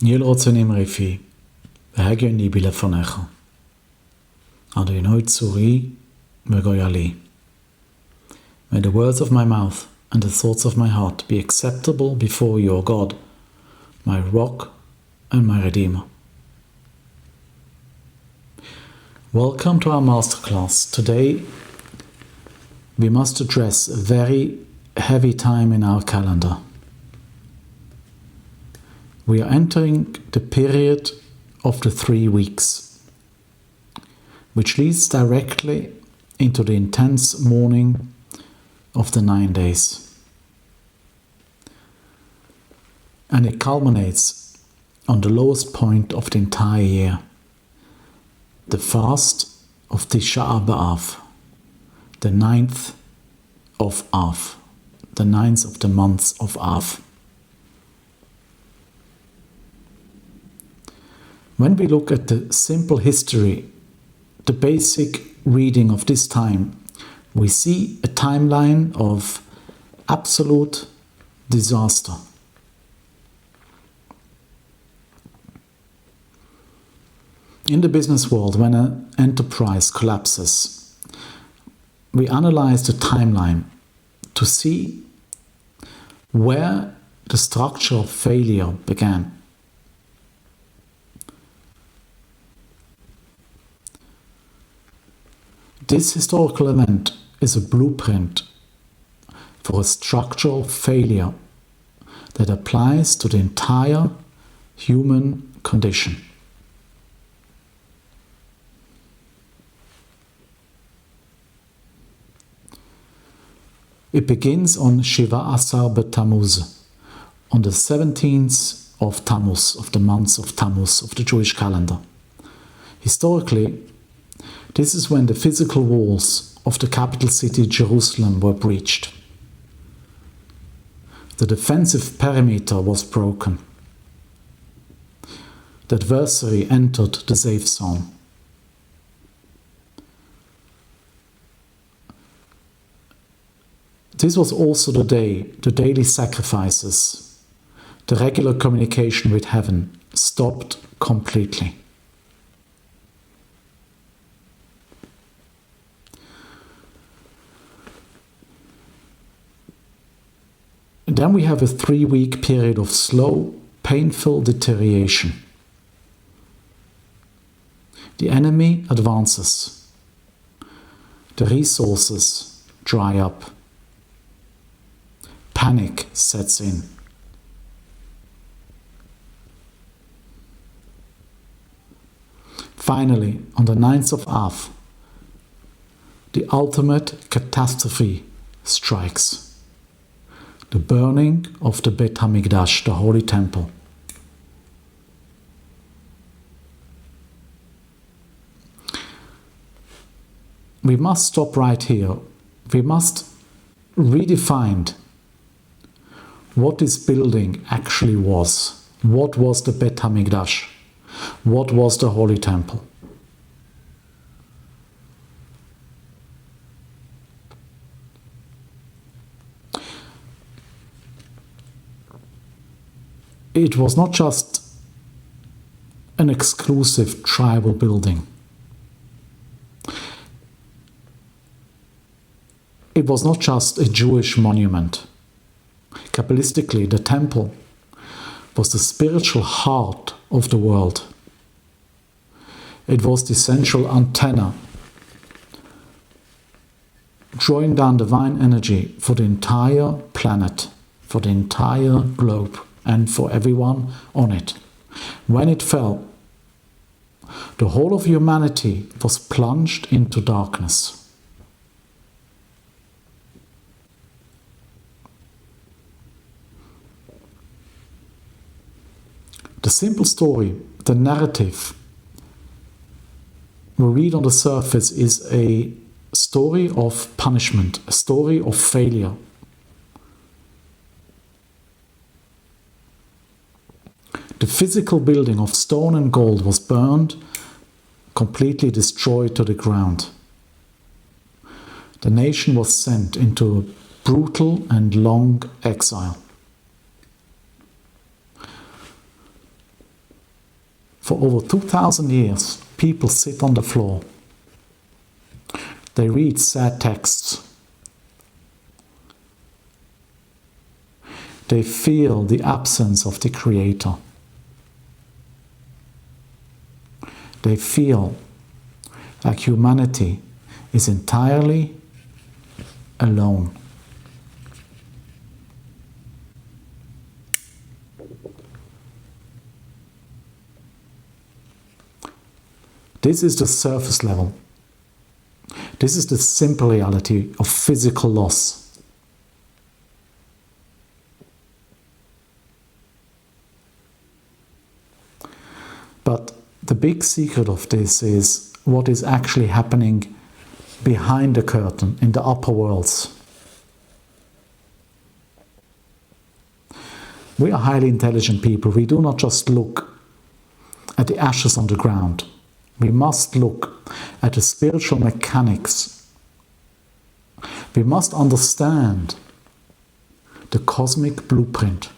יהיה לרצונים רפי, והגיון ליבי לפניך. אדוני צורי וגויה לי. May the words of my mouth and the thoughts of my heart be acceptable before you, O God, my rock and my redeemer. Welcome to our masterclass. Today we must address a very heavy time in our calendar. We are entering the period of the 3 weeks, which leads directly into the intense mourning of the 9 days. And it culminates on the lowest point of the entire year, the fast of Tisha B'Av, the 9th of Av, the 9th of the month of Av. When we look at the simple history, the basic reading of this time, we see a timeline of absolute disaster. In the business world, when an enterprise collapses, we analyze the timeline to see where the structure of failure began. This historical event is a blueprint for a structural failure that applies to the entire human condition. It begins on Shiva Asar B'Tammuz, on the 17th of Tammuz, of the month of Tammuz, of the Jewish calendar. Historically, this is when the physical walls of the capital city Jerusalem were breached. The defensive perimeter was broken. The adversary entered the safe zone. This was also the day the daily sacrifices, the regular communication with heaven, stopped completely. And then we have a 3-week period of slow, painful deterioration. The enemy advances. The resources dry up. Panic sets in. Finally, on the 9th of Av, the ultimate catastrophe strikes. The burning of the Bet Hamikdash, the Holy Temple. We must stop right here. We must redefine what this building actually was. What was the Bet Hamikdash? What was the Holy Temple? It was not just an exclusive tribal building. It was not just a Jewish monument. Kabbalistically, the temple was the spiritual heart of the world. It was the central antenna, drawing down divine energy for the entire planet, for the entire globe, and for everyone on it. When it fell, the whole of humanity was plunged into darkness. The simple story, the narrative we read on the surface is a story of punishment, a story of failure. The physical building of stone and gold was burned, completely destroyed to the ground. The nation was sent into a brutal and long exile. For over 2,000 years, people sit on the floor. They read sad texts. They feel the absence of the Creator. They feel like humanity is entirely alone. This is the surface level. This is the simple reality of physical loss. But the big secret of this is what is actually happening behind the curtain, in the upper worlds. We are highly intelligent people. We do not just look at the ashes on the ground. We must look at the spiritual mechanics. We must understand the cosmic blueprint.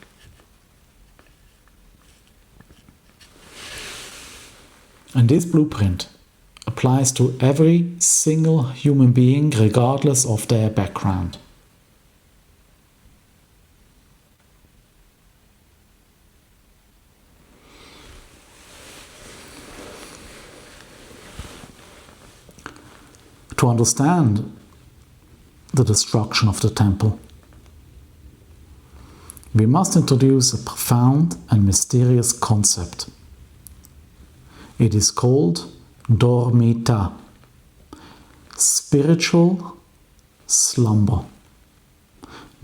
And this blueprint applies to every single human being, regardless of their background. To understand the destruction of the temple, we must introduce a profound and mysterious concept. It is called dormita, spiritual slumber.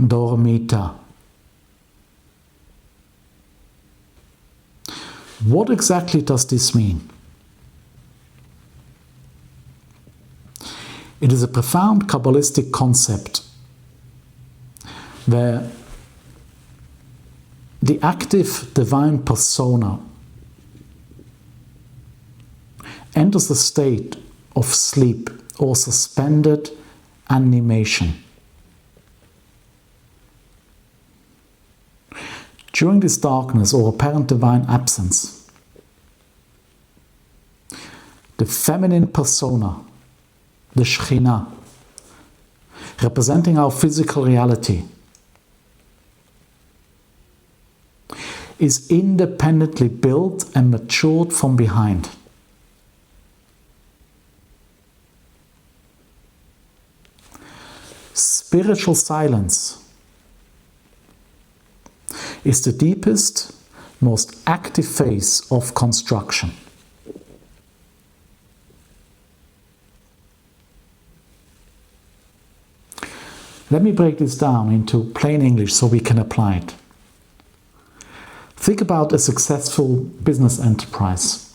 Dormita. What exactly does this mean? It is a profound Kabbalistic concept where the active divine persona enters the state of sleep or suspended animation. During this darkness or apparent divine absence, the feminine persona, the Shekhinah, representing our physical reality, is independently built and matured from behind. Spiritual silence is the deepest, most active phase of construction. Let me break this down into plain English so we can apply it. Think about a successful business enterprise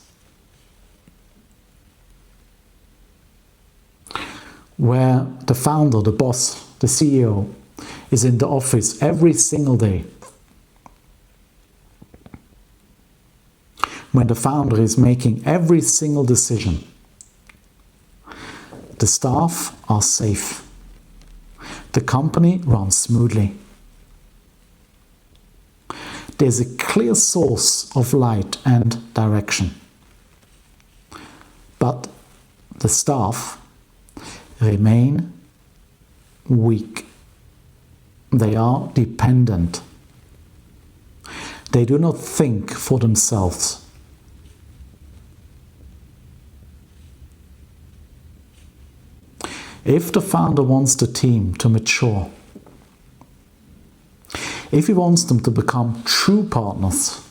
where the founder, the boss, the CEO is in the office every single day. When the founder is making every single decision, the staff are safe. The company runs smoothly. There's a clear source of light and direction. But the staff remain weak. They are dependent. They do not think for themselves. If the founder wants the team to mature, if he wants them to become true partners,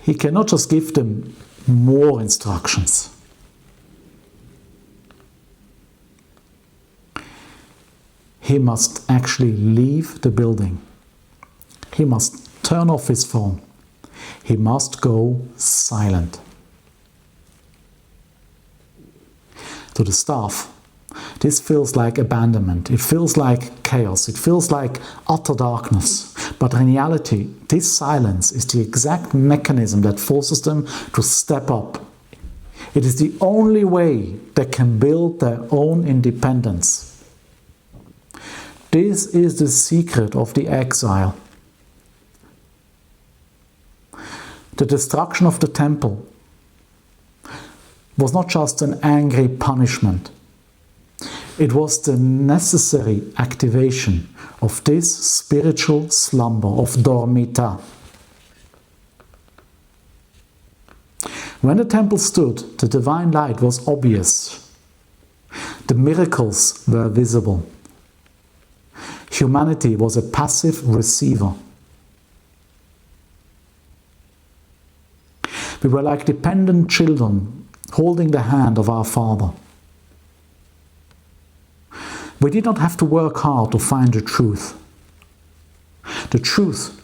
he cannot just give them more instructions. He must actually leave the building. He must turn off his phone. He must go silent. To the staff, this feels like abandonment. It feels like chaos. It feels like utter darkness. But in reality, this silence is the exact mechanism that forces them to step up. It is the only way they can build their own independence. This is the secret of the exile. The destruction of the temple was not just an angry punishment. It was the necessary activation of this spiritual slumber of dormita. When the temple stood, the divine light was obvious. The miracles were visible. Humanity was a passive receiver. We were like dependent children holding the hand of our Father. We did not have to work hard to find the truth. The truth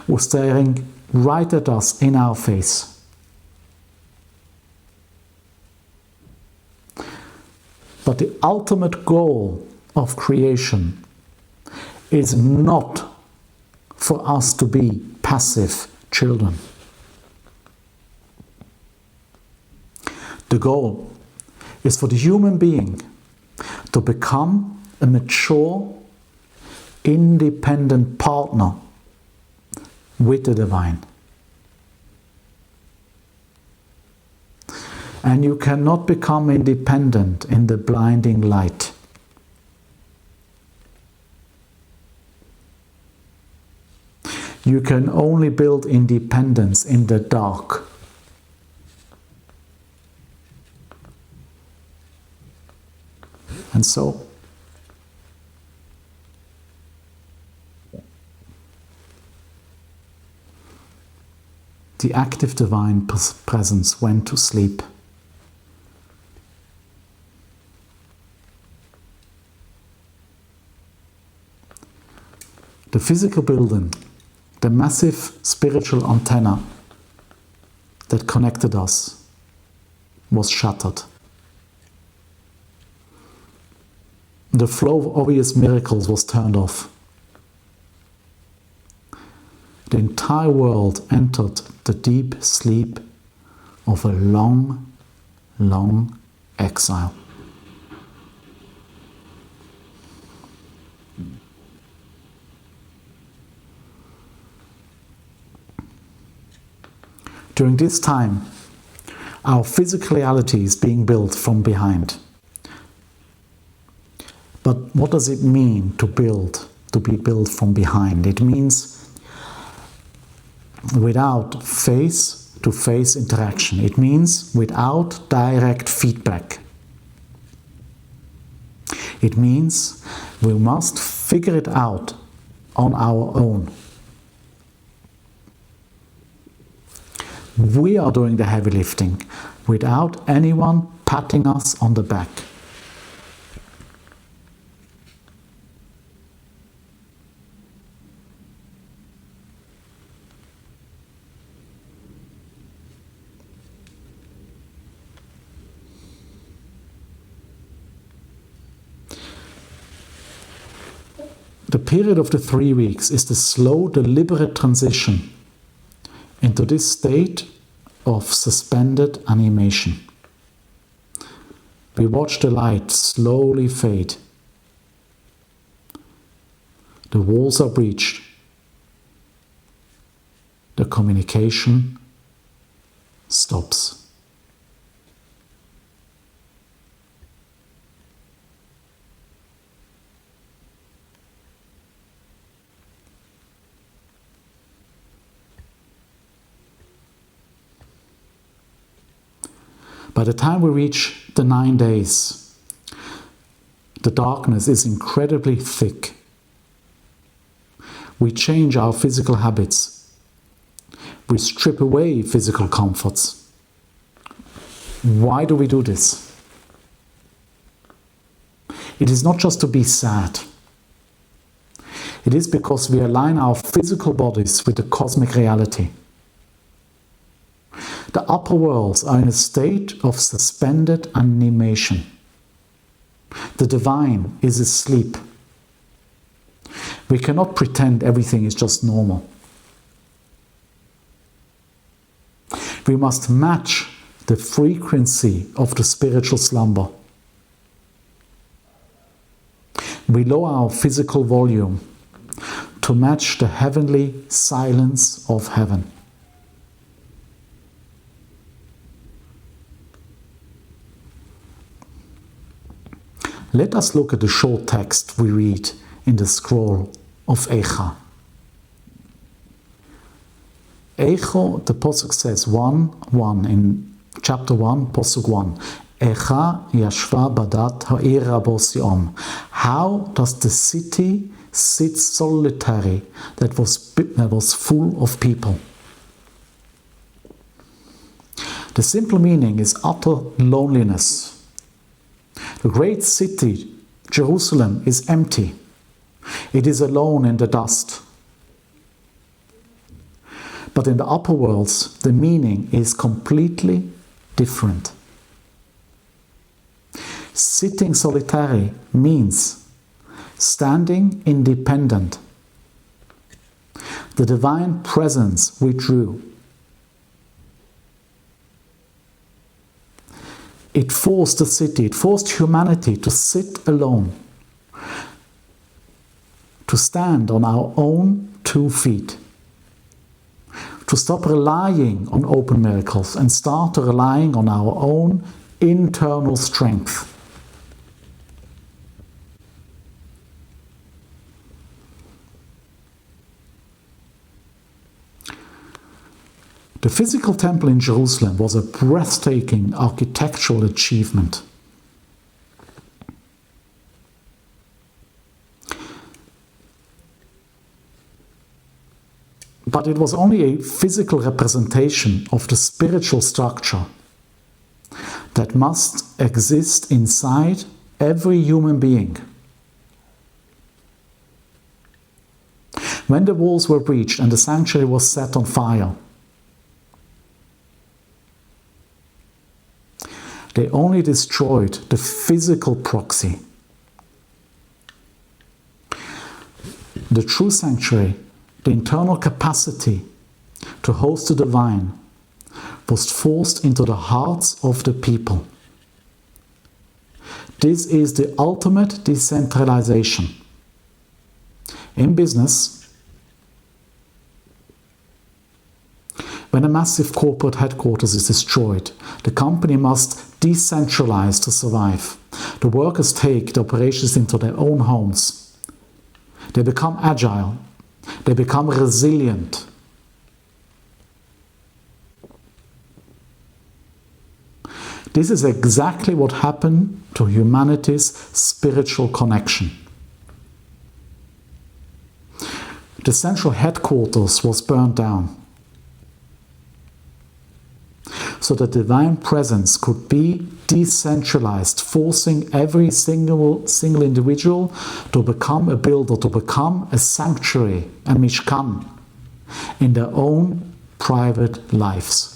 was staring right at us in our face. But the ultimate goal of creation is not for us to be passive children. The goal is for the human being to become a mature, independent partner with the divine. And you cannot become independent in the blinding light. You can only build independence in the dark. And so, the active divine presence went to sleep. The physical building, the massive spiritual antenna that connected us, was shattered. The flow of obvious miracles was turned off. The entire world entered the deep sleep of a long, long exile. During this time, our physical reality is being built from behind. But what does it mean to be built from behind? It means without face-to-face interaction. It means without direct feedback. It means we must figure it out on our own. We are doing the heavy lifting without anyone patting us on the back. The period of the 3 weeks is the slow, deliberate transition into this state of suspended animation. We watch the light slowly fade. The walls are breached. The communication stops. By the time we reach the 9 days, the darkness is incredibly thick. We change our physical habits. We strip away physical comforts. Why do we do this? It is not just to be sad. It is because we align our physical bodies with the cosmic reality. The upper worlds are in a state of suspended animation. The divine is asleep. We cannot pretend everything is just normal. We must match the frequency of the spiritual slumber. We lower our physical volume to match the heavenly silence of heaven. Let us look at the short text we read in the scroll of Eicha. Eicha, the Pasuk says 1:1 in chapter 1, Pasuk 1. Eicha yashva badat ha'ir rabos yom. How does the city sit solitary that was full of people? The simple meaning is utter loneliness. The great city, Jerusalem, is empty. It is alone in the dust. But in the upper worlds, the meaning is completely different. Sitting solitary means standing independent. The divine presence withdrew. It forced the city, it forced humanity to sit alone, to stand on our own 2 feet, to stop relying on open miracles and start relying on our own internal strength. The physical temple in Jerusalem was a breathtaking architectural achievement. But it was only a physical representation of the spiritual structure that must exist inside every human being. When the walls were breached and the sanctuary was set on fire, they only destroyed the physical proxy. The true sanctuary, the internal capacity to host the divine, was forced into the hearts of the people. This is the ultimate decentralization. In business, when a massive corporate headquarters is destroyed, the company must decentralize to survive. The workers take the operations into their own homes. They become agile. They become resilient. This is exactly what happened to humanity's spiritual connection. The central headquarters was burned down, so the divine presence could be decentralized, forcing every single individual to become a builder, to become a sanctuary, a mishkan, in their own private lives.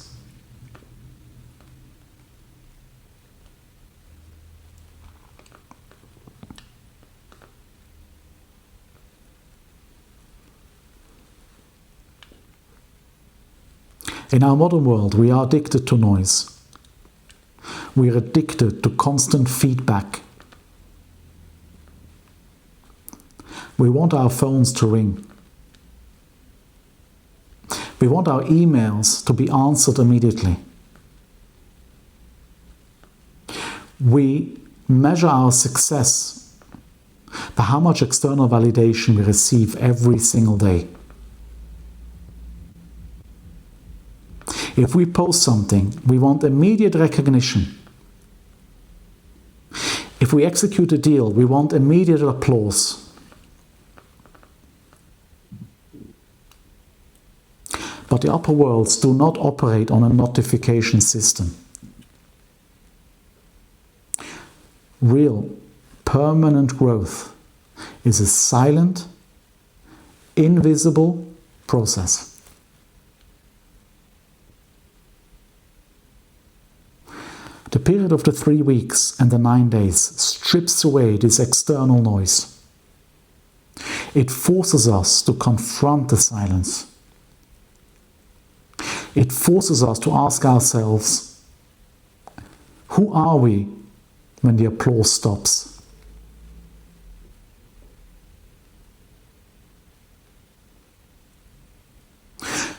In our modern world, we are addicted to noise. We are addicted to constant feedback. We want our phones to ring. We want our emails to be answered immediately. We measure our success by how much external validation we receive every single day. If we post something, we want immediate recognition. If we execute a deal, we want immediate applause. But the upper worlds do not operate on a notification system. Real, permanent growth is a silent, invisible process. The period of the 3 weeks and the 9 days strips away this external noise. It forces us to confront the silence. It forces us to ask ourselves, who are we when the applause stops?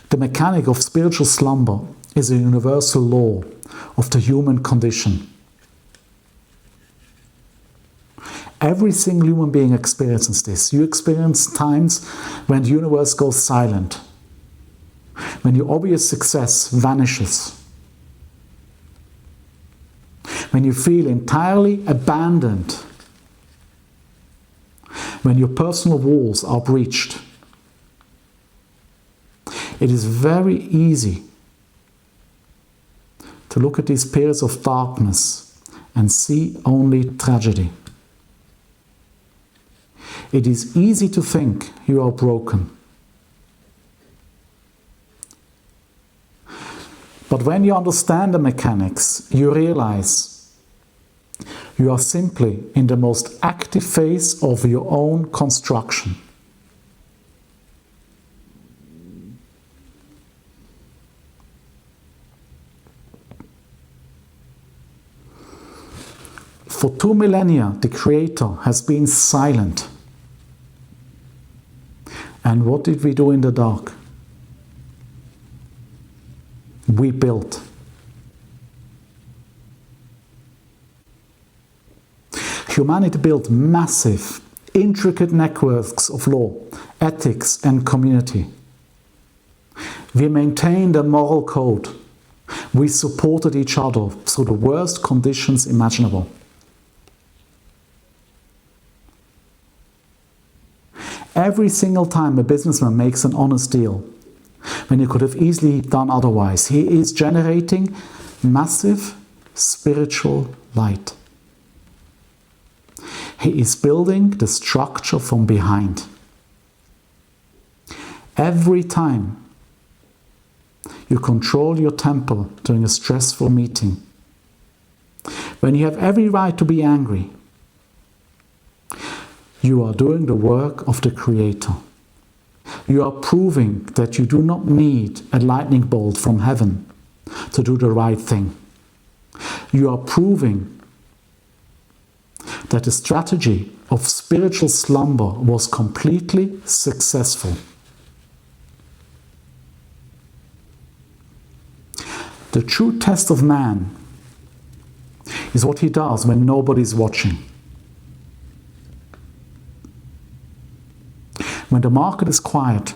The mechanic of spiritual slumber is a universal law of the human condition. Every single human being experiences this. You experience times when the universe goes silent, when your obvious success vanishes, when you feel entirely abandoned, when your personal walls are breached. It is very easy to look at these periods of darkness and see only tragedy. It is easy to think you are broken. But when you understand the mechanics, you realize you are simply in the most active phase of your own construction. For 2 millennia, the Creator has been silent. And what did we do in the dark? We built. Humanity built massive, intricate networks of law, ethics, and community. We maintained a moral code. We supported each other through the worst conditions imaginable. Every single time a businessman makes an honest deal, when he could have easily done otherwise, he is generating massive spiritual light. He is building the structure from behind. Every time you control your temper during a stressful meeting, when you have every right to be angry, you are doing the work of the Creator. You are proving that you do not need a lightning bolt from heaven to do the right thing. You are proving that the strategy of spiritual slumber was completely successful. The true test of man is what he does when nobody is watching. When the market is quiet,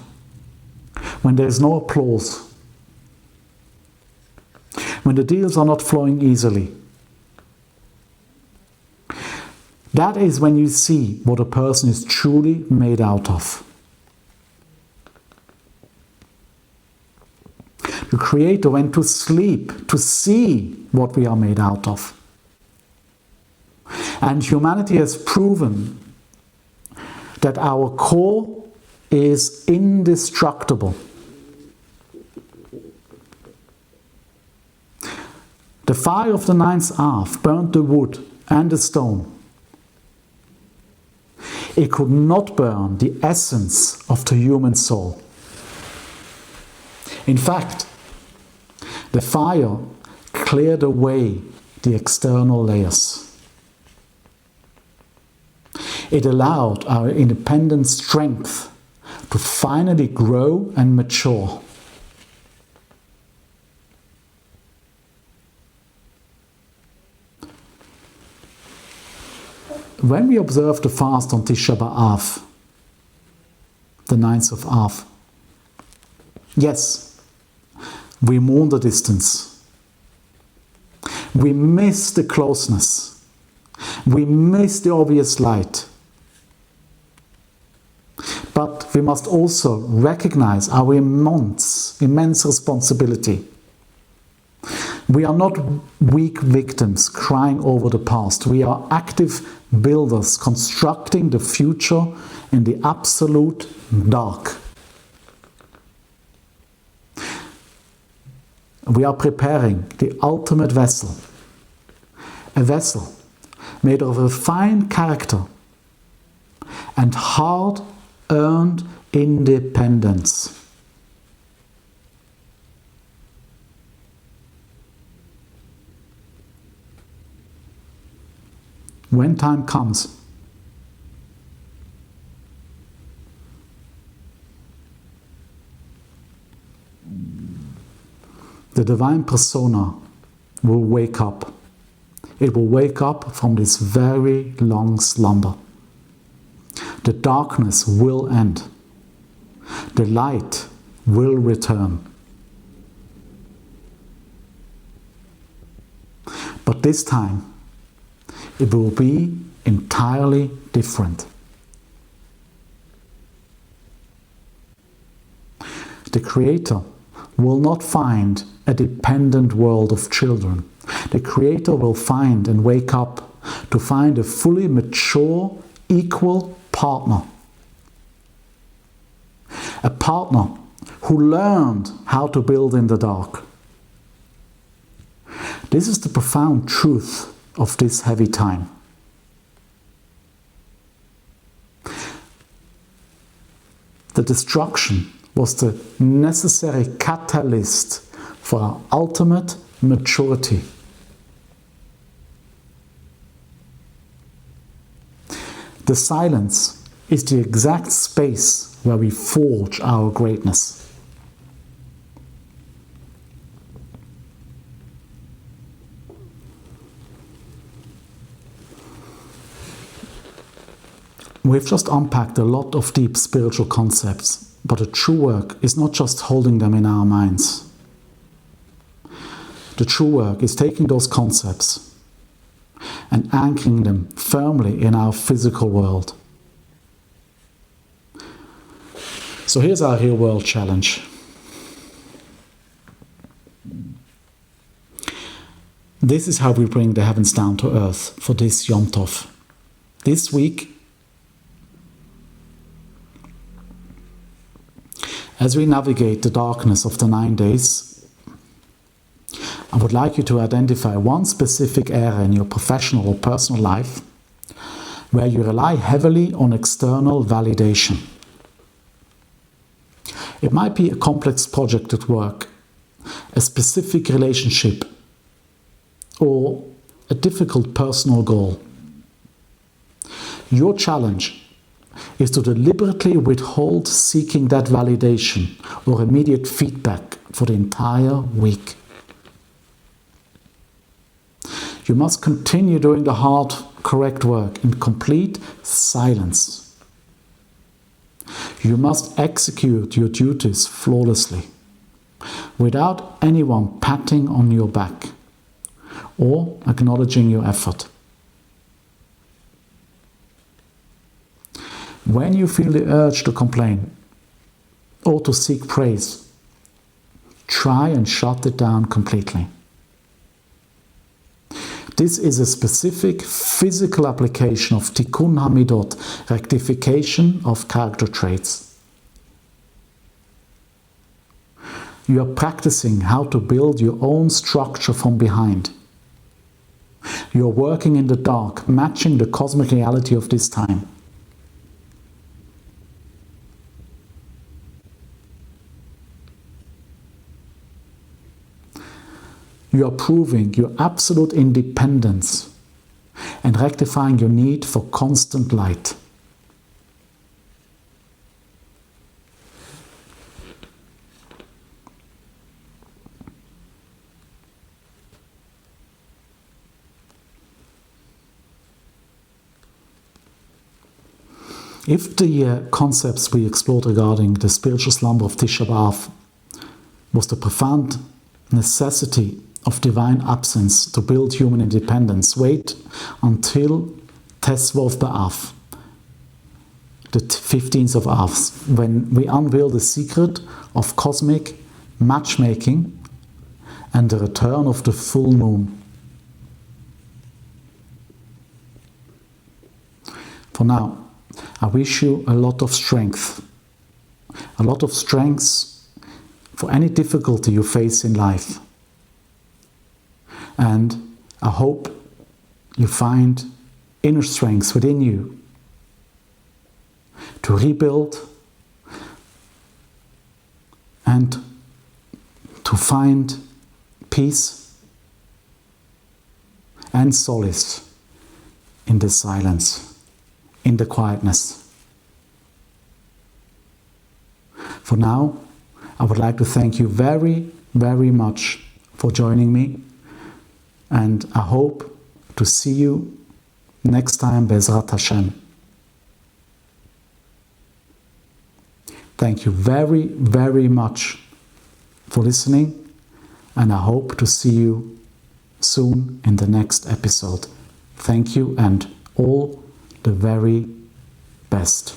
when there is no applause, when the deals are not flowing easily, that is when you see what a person is truly made out of. The Creator went to sleep to see what we are made out of. And humanity has proven that our core is indestructible. The fire of the ninth Av burnt the wood and the stone. It could not burn the essence of the human soul. In fact, the fire cleared away the external layers. It allowed our independent strength to finally grow and mature. When we observe the fast on Tisha B'Av, the 9th of Av, yes, we mourn the distance. We miss the closeness. We miss the obvious light. But we must also recognize our immense responsibility. We are not weak victims crying over the past. We are active builders constructing the future in the absolute dark. We are preparing the ultimate vessel. A vessel made of a fine character and hard-earned independence. When time comes, the divine persona will wake up. it will wake up from this very long slumber. The darkness will end. The light will return. But this time, it will be entirely different. The Creator will not find a dependent world of children. The Creator will find and wake up to find a fully mature, equal partner. A partner who learned how to build in the dark. This is the profound truth of this heavy time. The destruction was the necessary catalyst for our ultimate maturity. The silence is the exact space where we forge our greatness. We've just unpacked a lot of deep spiritual concepts, but the true work is not just holding them in our minds. The true work is taking those concepts and anchoring them firmly in our physical world. So here's our real world challenge. This is how we bring the heavens down to earth for this Yom Tov. This week, as we navigate the darkness of the 9 days, I would like you to identify one specific area in your professional or personal life where you rely heavily on external validation. It might be a complex project at work, a specific relationship, or a difficult personal goal. Your challenge is to deliberately withhold seeking that validation or immediate feedback for the entire week. You must continue doing the hard, correct work in complete silence. You must execute your duties flawlessly, without anyone patting on your back or acknowledging your effort. When you feel the urge to complain or to seek praise, try and shut it down completely. This is a specific physical application of Tikkun Hamidot, rectification of character traits. You are practicing how to build your own structure from behind. You are working in the dark, matching the cosmic reality of this time. You are proving your absolute independence and rectifying your need for constant light. If the concepts we explored regarding the spiritual slumber of Tisha B'Av was the profound necessity of divine absence to build human independence, wait until Tisha B'Av, the 15th of Av, when we unveil the secret of cosmic matchmaking and the return of the full moon. For now, I wish you a lot of strength for any difficulty you face in life. And I hope you find inner strength within you to rebuild and to find peace and solace in the silence, in the quietness. For now, I would like to thank you very, very much for joining me. And I hope to see you next time, Be'ezrat Hashem. Thank you very, very much for listening, and I hope to see you soon in the next episode. Thank you and all the very best.